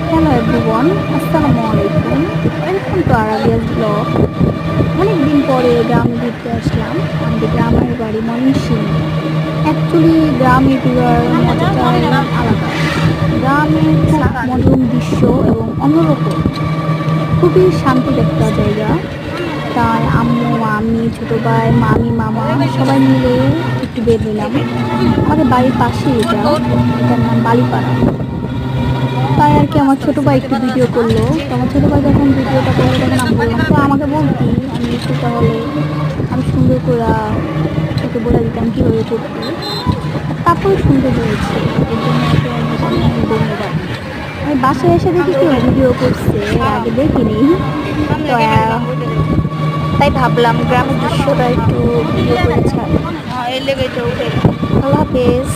Hello everyone, আসসালামু আলাইকুম। Welcome to Arabiya's blog. অনেকদিন পরে গ্রামে ঘুরতে আসলাম। আমাদের গ্রামের বাড়ি ময়মনসিংহে। অ্যাকচুয়ালি গ্রামে ঘোরার মজাটাই আলাদা। গ্রামে খুব মনোরম দৃশ্য এবং অন্যরকম, খুবই শান্তির একটা জায়গা। তাই আম্মু, আমি, ছোটো ভাই, মামি, মামা সবাই মিলে একটু বের হলাম। আমাদের বাড়ির পাশেই এটার নাম বালিপাড়া। তাই আর কি আমার ছোটো ভাই একটু ভিডিও করলো। তো আমার ছোটো ভাই যখন ভিডিওটা করলো তখন আমি বললাম, তো আমাকে বলতি আমি একটু তাহলে আমি সুন্দর করে ওকে বলে দিতাম কীভাবে করতে। তারপরে সুন্দর হয়েছে, এর জন্য ওকে অনেক অনেক ধন্যবাদ। আমি বাসায় এসে দেখি কেউ ভিডিও করছে, আগে দেখিনি। তো তাই ভাবলাম গ্রামের দৃশ্যটা একটু ভিডিও করে ছাড়ি। আল্লাহ হাফেজ।